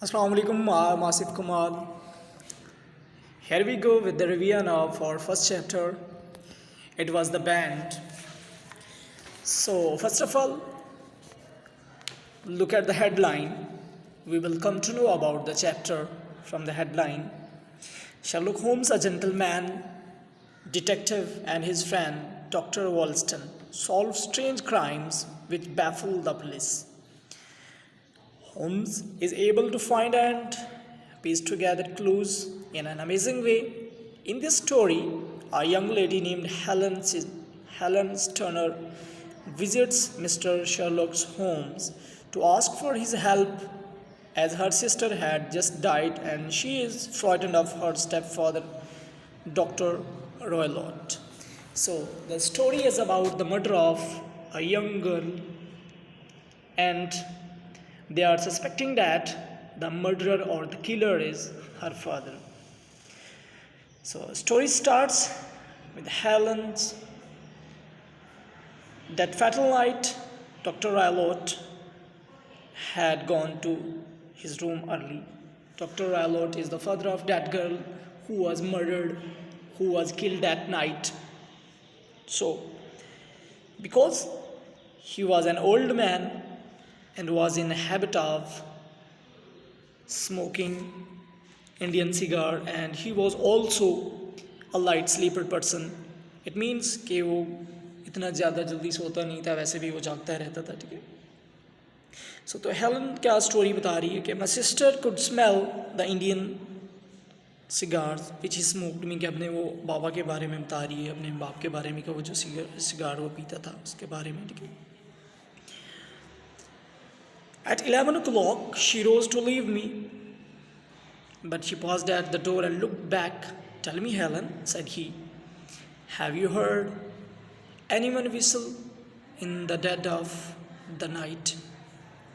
Assalamu alaikum, I'm Asif Kamal. Here we go with the review of our first chapter. It was the band. So, first of all, look at the headline. We will come to know about the chapter from the headline. Sherlock Holmes, a gentleman, detective, and his friend, Dr. Wolston, solve strange crimes which baffle the police. Holmes is able to find and piece together clues in an amazing way. In this story, a young lady named Helen Turner visits Mr. Sherlock Holmes to ask for his help as her sister had just died and she is frightened of her stepfather, Dr. Roylott. So, the story is about the murder of a young girl, and they are suspecting that the murderer or the killer is her father. So, story starts with Helen's that fatal night. Dr. Roylott had gone to his room early. Dr. Roylott is the father of that girl who was murdered, who was killed that night. So, because he was an old man and was in the habit of smoking Indian cigar, and he was also a light sleeper person. It means कि वो इतना ज़्यादा जल्दी सोता नहीं था, वैसे भी वो जागता रहता था, ठीक है. So तो हेलन क्या स्टोरी बता रही है कि my sister could smell the Indian cigars which he smoked. Mean कि अपने वो बाबा के बारे में बता रही है, अपने बाप के बारे में कि वो जो सिगार वो पीता था उसके बारे में, ठीक है. At 11 o'clock, she rose to leave me, but she paused at the door and looked back. Tell me, Helen, said he, have you heard anyone whistle in the dead of the night?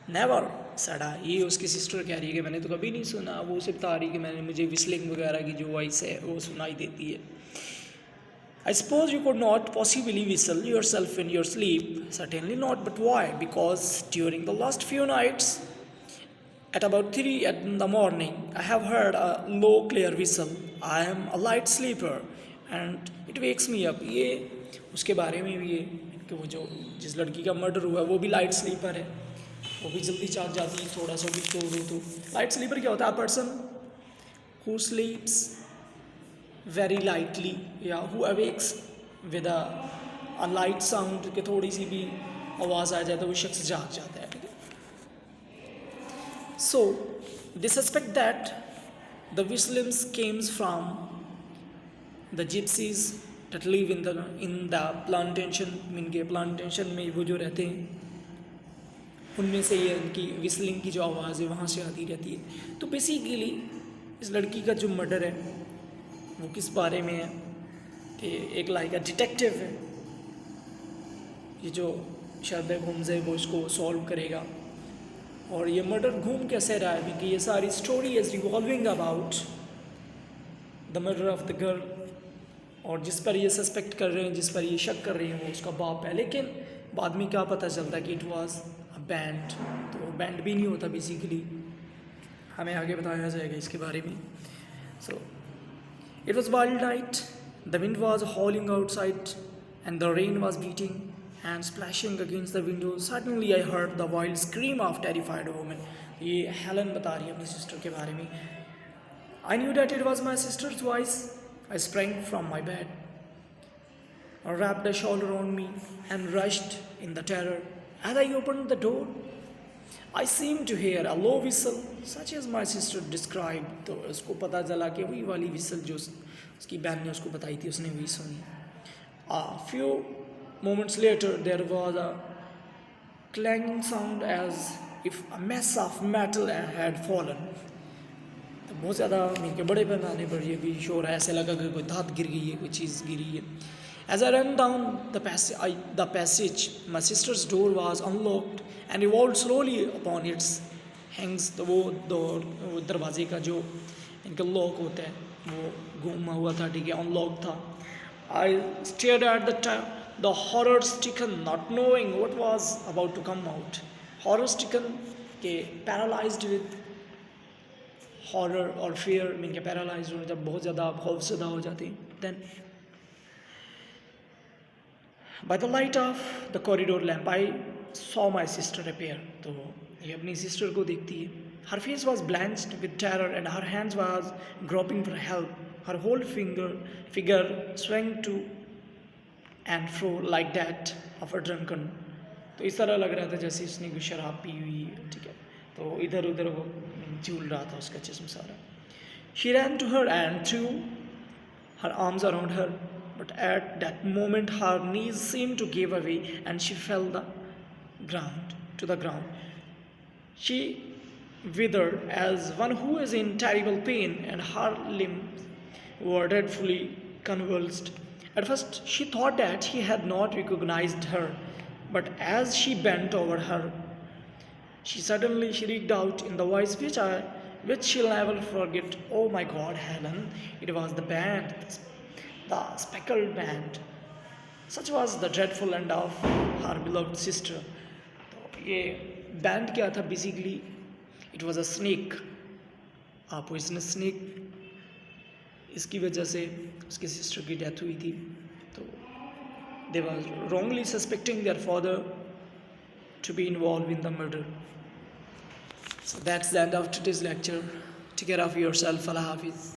Never, said I. ये उसकी sister कह रही है कि मैंने तो कभी नहीं सुना. वो उसे बता रही है कि मैंने मुझे विस्लिंग वगैरह की जो वॉइस है वो सुनाई देती है. I suppose you could not possibly whistle yourself in your sleep. Certainly not, but why? Because during the last few nights, at about 3 in the morning, I have heard a low, clear whistle. I am a light sleeper and it wakes me up. ये उसके बारे में भी है कि वो जो जिस लड़की का मर्डर हुआ वो भी लाइट स्लीपर है, वो भी जल्दी जाग जाती है, थोड़ा सा भी सो दो तो. लाइट स्लीपर क्या होता है? A person who sleeps very lightly, या who awakes with a light sound कि थोड़ी सी भी आवाज़ आ जाए तो वो शख्स जाग जाता है, ठीक है. So they suspect that the whistling came from the gypsies that live in the plantation. Mean के plantation में वो जो रहते हैं उनमें से ये उनकी whistling की जो आवाज़ है वहाँ से आती रहती है. तो बेसिकली इस लड़की का जो मर्डर है वो किस बारे में है कि एक लाइक अ डिटेक्टिव है, ये जो शर्लक होम्स है वो इसको सॉल्व करेगा. और ये मर्डर घूम कैसे रहा है क्योंकि ये सारी story is revolving about the murder of the girl, और जिस पर ये सस्पेक्ट कर रहे हैं, जिस पर ये शक कर रहे हैं वो उसका बाप है. लेकिन बाद में क्या पता चलता है कि इट वाज अ बैंड. तो वो बैंड भी नहीं होता बेसिकली, हमें आगे बताया जाएगा इसके बारे में. सो it was wild night. The wind was howling outside and the rain was beating and splashing against the windows. Suddenly I heard the wild scream of terrified woman. ये हेलन बता रही है अपनी सिस्टर के बारे में. I knew that it was my sister's voice. I sprang from my bed, wrapped a shawl around me and rushed in the terror. As I opened the door, I seemed to hear a low whistle such as my sister described. तो उसको पता चला कि वही वाली whistle जो उसकी बहन ने उसको बताई थी उसने वही सुनी. A few moments later there was a clanging sound as if a mass of metal had fallen. तो बहुत ज़्यादा मीन के बड़े पैमाने पर ये भी शोर है, ऐसे लगा कि कोई धात गिर गई है, कोई चीज़ गिरी है. As I ran down the passage, my sister's door was unlocked and evolved slowly upon its hangs. तो वो दरवाजे का जो इनका लॉक होता है वो घूमा हुआ था, ठीक है, अनलॉक था. I stared at the horror stricken, not knowing what was about to come out. Horror stricken के paralyzed with हॉरर और फियर मीन के पैरालाइज हो, जब बहुत ज़्यादा आप खौफजदा हो जाते हैं, then by the light of the corridor lamp I saw my sister appear. तो ये अपनी सिस्टर को देखती है। Her face was blanched with terror and her hands was groping for help, her whole figure swung to and fro like that of a drunken. तो इस तरह लग रहा था जैसे उसने कोई शराब पी हुई है, ठीक है। तो इधर उधर वो झूल रहा था उसका जिस्म सारा। She ran to her and threw her arms around her, but at that moment her knees seemed to give away and she fell to the ground. She withered as one who is in terrible pain, and her limbs were dreadfully convulsed. At first she thought that he had not recognized her, but as she bent over her, she suddenly shrieked out in the voice which she'll never forget. Oh my God, Helen! It was the band, the speckled band. Such was the dreadful end of her beloved sister. तो ये band क्या था basically? It was a snake, a poisonous snake. इसकी वजह से उसके sister की death हुई थी। तो they was wrongly suspecting their father to be involved in the murder. So that's the end of today's lecture. Take care of yourself. Allah Hafiz.